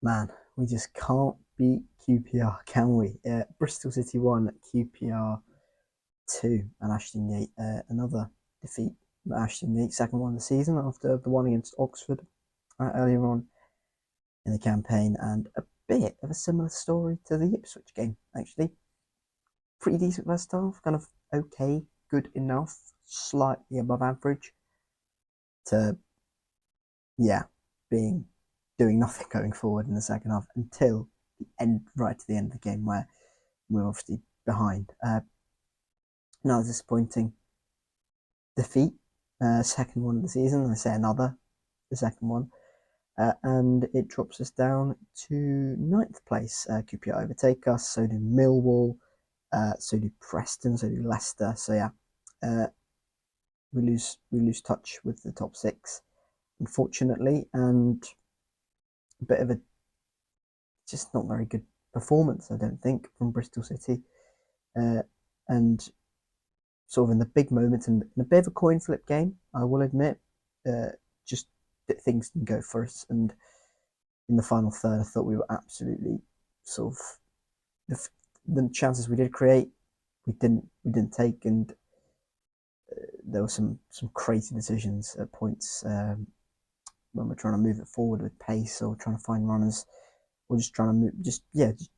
Man, we just can't beat QPR, can we? Bristol City won, QPR 2, and Ashton Gate another defeat. Ashton Gate second one of the season after the one against Oxford earlier on in the campaign, and a bit of a similar story to the Ipswich game, actually. Pretty decent first half, kind of okay, good enough, slightly above average, to, yeah, being doing nothing going forward in the second half until the end, right to the end of the game, where we're obviously behind. Another disappointing defeat, second one of the season. I say the second one, and it drops us down to ninth place. QPR overtake us, so do Millwall, so do Preston, so do Leicester. So yeah, we lose touch with the top six, unfortunately, and a bit of a just not very good performance, I don't think, from Bristol City, and sort of in the big moments and in a bit of a coin flip game, I will admit, just that things didn't go for us. And in the final third, I thought we were absolutely sort of the chances we did create, we didn't take, and there were some crazy decisions at points when we're trying to move it forward with pace or trying to find runners or just trying to move, just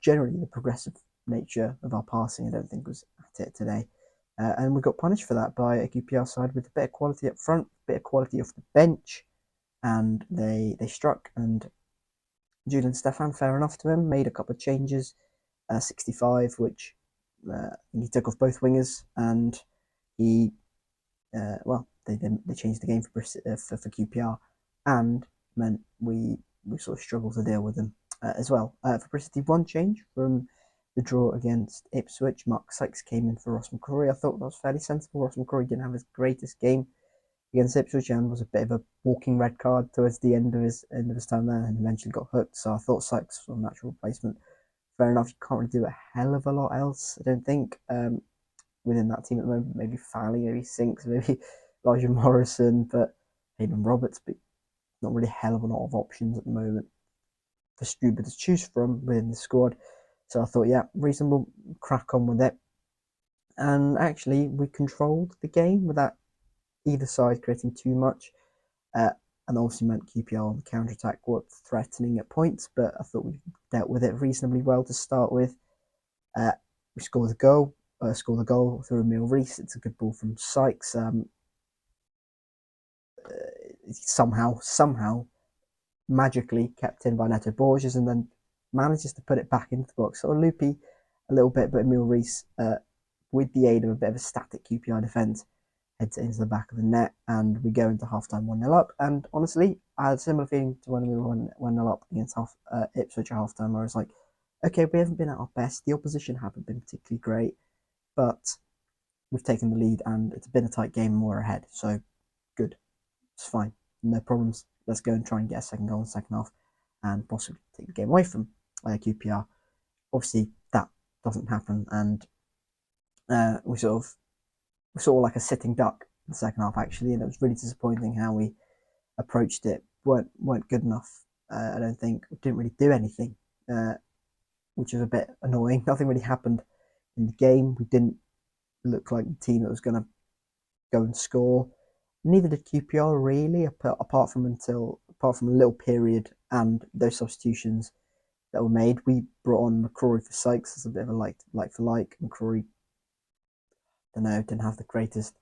generally the progressive nature of our passing. I don't think was at it today. And we got punished for that by a QPR side with a bit of quality up front, a bit of quality off the bench, and they struck. And Julian Stefan, fair enough to him, made a couple of changes, 65, which he took off both wingers, and he they changed the game for QPR, and meant we sort of struggled to deal with them as well. For Bristol, one change from the draw against Ipswich. Mark Sykes came in for Ross McCrory. I thought that was fairly sensible. Ross McCrory didn't have his greatest game against Ipswich and was a bit of a walking red card towards the end of his time there, and eventually got hooked. So I thought Sykes was a natural replacement. Fair enough. You can't really do a hell of a lot else, I don't think, within that team at the moment. Maybe Fowley, maybe Sinks, maybe Elijah Morrison, but Hayden Roberts, but not really a hell of a lot of options at the moment for Struber to choose from within the squad. So I thought, yeah, reasonable, crack on with it. And actually, we controlled the game without either side creating too much. And obviously meant QPR on the counter attack were threatening at points, but I thought we dealt with it reasonably well to start with. We scored a goal through Emil Reese. It's a good ball from Sykes. Somehow, magically kept in by Neto Borges, and then manages to put it back into the box. Sort of loopy a little bit, but Emil Reese, with the aid of a bit of a static QPR defence, heads it into the back of the net, and we go into halftime 1-0 up. And honestly, I had a similar feeling to when we were 1-0 up against Ipswich at halftime, where I was like, okay, we haven't been at our best. The opposition haven't been particularly great, but we've taken the lead, and it's been a tight game, and we're ahead. So good, it's fine, no problems. Let's go and try and get a second goal in the second half, and possibly take the game away from QPR. Obviously, that doesn't happen, and we sort of like a sitting duck in the second half, actually, and it was really disappointing how we approached it. weren't good enough. I don't think we didn't really do anything, which is a bit annoying. Nothing really happened in the game. We didn't look like the team that was going to go and score. Neither did QPR really, apart from a little period and those substitutions that were made. We brought on McCrory for Sykes as a bit of a like for like. McCrory, I don't know, didn't have the greatest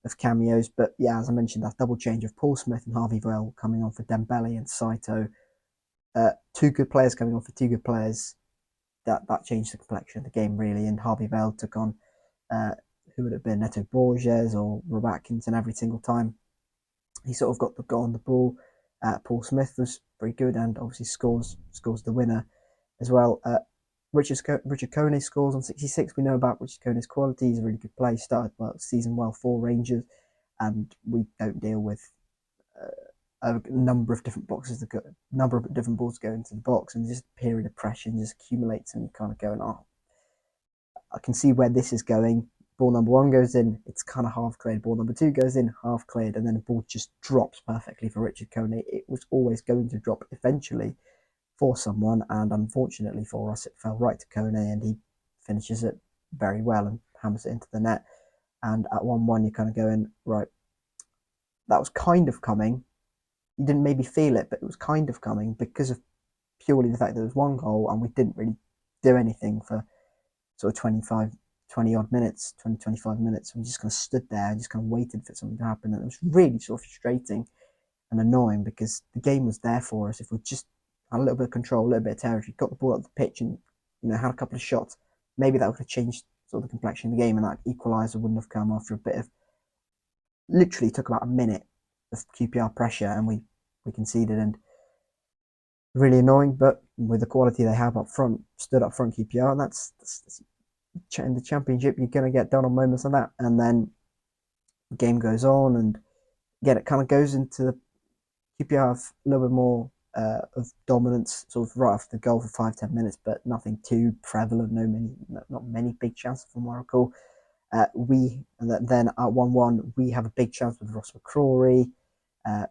of cameos, but yeah, as I mentioned, that double change of Paul Smith and Harvey Vale coming on for Dembele and Saito, two good players coming on for two good players, that changed the complexion of the game really. And Harvey Vale took on who would have been Neto Borges or Rob Atkinson every single time. He sort of got on the ball. Paul Smith was very good and obviously scores the winner as well. Richard Kone scores on 66. We know about Richard Kone's quality. He's a really good player. He started season well for Rangers, and we don't deal with a number of different number of different balls go into the box, and just a period of pressure just accumulates, and you kind of going, oh, I can see where this is going. Ball number one goes in, it's kind of half cleared. Ball number two goes in, half cleared, and then the ball just drops perfectly for Richard Kone. It was always going to drop eventually for someone, and unfortunately for us, it fell right to Kone, and he finishes it very well and hammers it into the net. And at 1-1, you're kind of going, right, that was kind of coming. You didn't maybe feel it, but it was kind of coming because of purely the fact that there was one goal and we didn't really do anything for sort of 20 odd minutes, 25 minutes. We just kind of stood there and just kind of waited for something to happen. And it was really sort of frustrating and annoying because the game was there for us. If we just had a little bit of control, a little bit of territory, got the ball up the pitch and, had a couple of shots, maybe that would have changed sort of the complexion of the game, and that equaliser wouldn't have come after a bit of, literally took about a minute of QPR pressure, and we conceded. And really annoying, but with the quality they have up front, stood up front QPR, and that's in the Championship, you're going to get done on moments like that. And then the game goes on, and again, it kind of goes into the QPR have a little bit more of dominance sort of right after the goal for 5-10 minutes, but nothing too prevalent. Not many big chances from what I recall. Then at 1-1, we have a big chance with Ross McCrory, a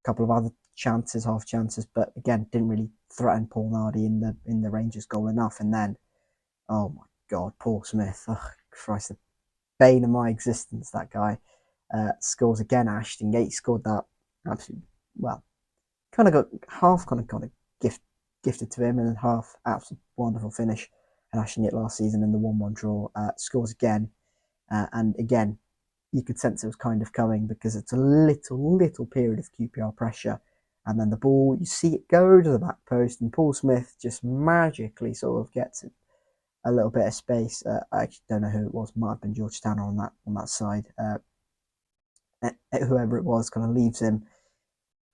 couple of other chances, half chances, but again, didn't really threaten Paul Nardi in the Rangers goal enough. And then, oh my God, Paul Smith, oh Christ, the bane of my existence, that guy, scores again. Ashton Gate scored that absolutely, well, kind of got half kind of gifted to him, and then half absolutely wonderful finish. And Ashton Gate last season in the 1-1 draw, scores again, and again, you could sense it was kind of coming because it's a little period of QPR pressure, and then the ball, you see it go to the back post, and Paul Smith just magically sort of gets it a little bit of space. I actually don't know who it was. Might have been George Tanner on that side. Whoever it was kind of leaves him,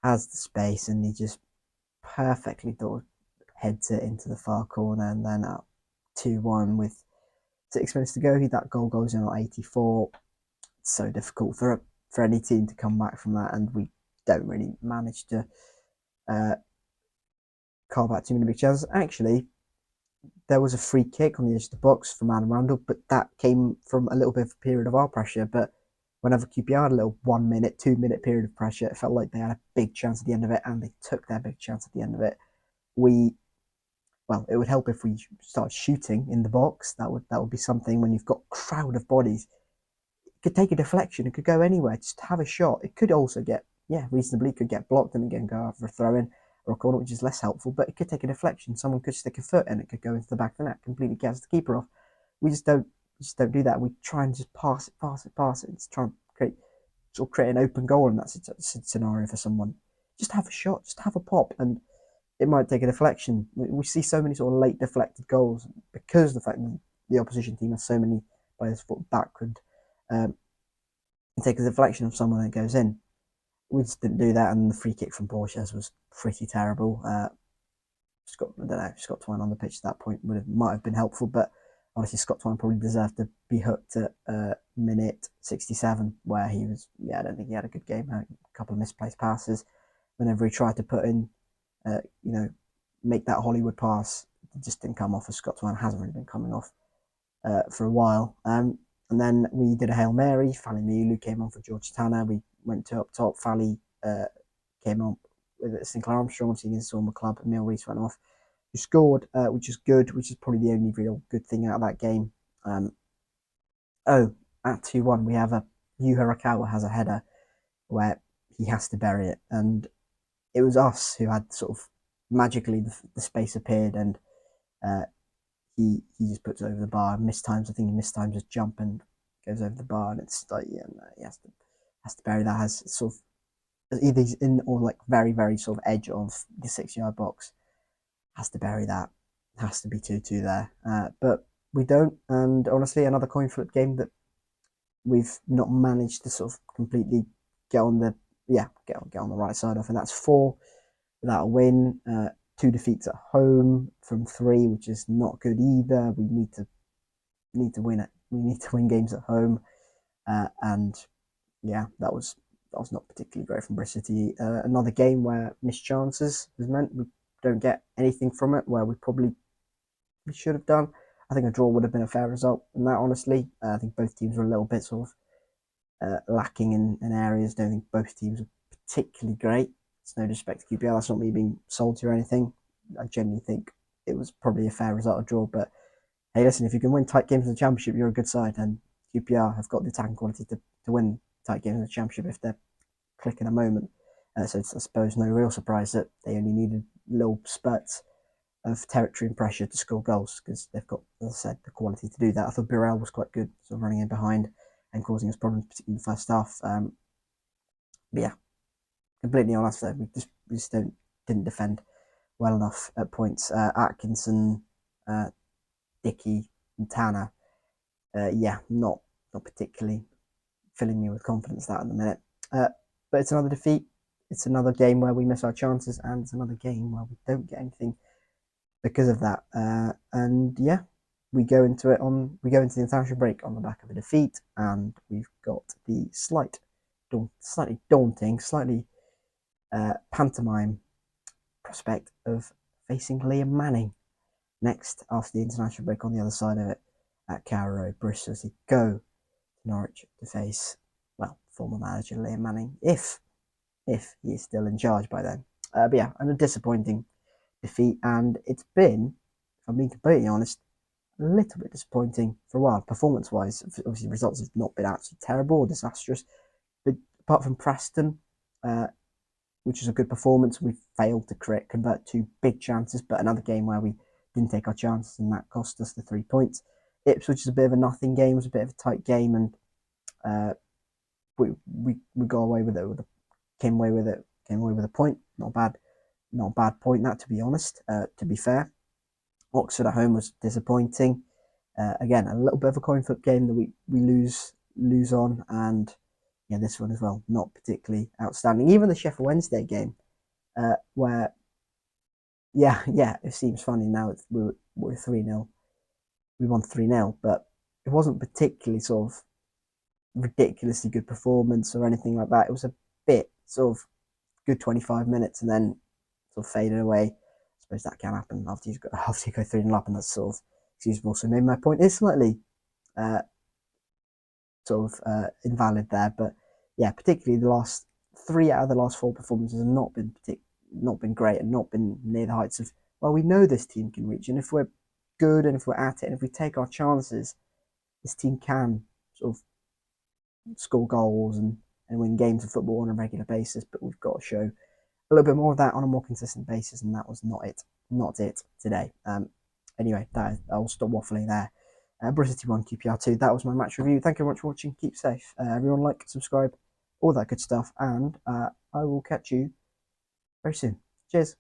has the space, and he just perfectly heads it into the far corner. And then at 2-1 with 6 minutes to go, that goal goes in at 84. It's so difficult for any team to come back from that, and we don't really manage to carve out too many big chances. Actually, there was a free kick on the edge of the box from Adam Randall, but that came from a little bit of a period of our pressure. But whenever QPR had a little 1 minute, 2 minute period of pressure, it felt like they had a big chance at the end of it, and they took their big chance at the end of it. It would help if we started shooting in the box. That would be something. When you've got a crowd of bodies, it could take a deflection, it could go anywhere, just have a shot. It could also get, reasonably, could get blocked and again go for a throw in or a corner, which is less helpful, but it could take a deflection. Someone could stick a foot and it could go into the back of the net, completely gets the keeper off. We just don't do that. We try and just pass it. It's trying to create an open goal in that scenario for someone. Just have a shot, just have a pop, and it might take a deflection. We see so many sort of late deflected goals because of the fact that the opposition team has so many players foot backward. Take a deflection of someone and it goes in. We just didn't do that, and the free kick from Borges was pretty terrible. Scott Twine on the pitch at that point might have been helpful, but honestly, Scott Twine probably deserved to be hooked at minute 67, where he was. I don't think he had a good game. A couple of misplaced passes. Whenever he tried to put in, make that Hollywood pass, it just didn't come off. As Scott Twine hasn't really been coming off for a while. And then we did a Hail Mary. Fally Miulu came on for George Tanner. We went to up top. Fally came on with Sinclair Armstrong. Obviously, he saw my club. Emil Reese went off, who scored, which is good, which is probably the only real good thing out of that game. At 2-1, we have Yu Hirakawa has a header where he has to bury it. And it was us who had sort of magically the space appeared, and he just puts it over the bar. I think he mistimes his jump and goes over the bar, and it's like, he has to bury that. Has sort of either he's in or like very, very sort of edge of the 6-yard box. Has to bury that. Has to be 2-2 there. But we don't. And honestly, another coin flip game that we've not managed to sort of completely get on the right side of, and that's 4 without a win. 2 defeats at home from 3, which is not good either. We need to win it. We need to win games at home, and that was not particularly great from Bristol City. Another game where missed chances has meant we don't get anything from it, where we should have done. I think a draw would have been a fair result in that, honestly. I think both teams were a little bit sort of lacking in areas. Don't think both teams were particularly great. It's no disrespect to QPR. That's not me being salty or anything. I genuinely think it was probably a fair result of draw. But hey, listen, if you can win tight games in the Championship, you're a good side, and QPR have got the attacking quality to win tight games in the Championship if they're clicking a moment. So it's, I suppose, no real surprise that they only needed little spurts of territory and pressure to score goals because they've got, as I said, the quality to do that. I thought Birrell was quite good, sort of running in behind and causing us problems, particularly in the first half. But yeah, completely honest though, we just didn't defend well enough at points. Atkinson, uh, Dickey, and Tanner, yeah, not particularly filling me with confidence that at the minute. But it's another defeat. It's another game where we miss our chances, and it's another game where we don't get anything because of that. And yeah, we go into the international break on the back of a defeat, and we've got the slightly daunting, slightly pantomime prospect of facing Liam Manning next after the international break on the other side of it at Carrow Road, Bristol, as he go to Norwich to face, well, former manager Liam Manning, if he is still in charge by then. But yeah, and a disappointing defeat, and it's been, if I'm being completely honest, a little bit disappointing for a while, performance-wise. Obviously, results have not been absolutely terrible or disastrous, but apart from Preston, which is a good performance, we failed to convert two big chances, but another game where we didn't take our chances, and that cost us the 3 points. Ipswich is a bit of a nothing game, it was a bit of a tight game, and we got away with it. Came away with a point. Not a bad point that, to be honest. To be fair, Oxford at home was disappointing. Again, a little bit of a coin flip game that we lose on, and yeah, this one as well, not particularly outstanding. Even the Sheffield Wednesday game, where yeah, it seems funny now. We're 3-0. We won 3-0, but it wasn't particularly sort of ridiculously good performance or anything like that. It was a bit sort of good 25 minutes and then sort of faded away. I suppose that can happen after you go 3-0 up, and that's sort of excusable. So maybe my point is slightly uh, sort of invalid there, but yeah, particularly the last 3 out of the last 4 performances have not been great and not been near the heights of, well, we know this team can reach, and if we're good and if we're at it and if we take our chances, this team can sort of score goals and win games of football on a regular basis. But we've got to show a little bit more of that on a more consistent basis, and that was not it today. Anyway, I'll stop waffling there. Bristol City 1, QPR 2. That was my match review. Thank you very much for watching. Keep safe. Everyone like, subscribe, all that good stuff, and I will catch you very soon. Cheers.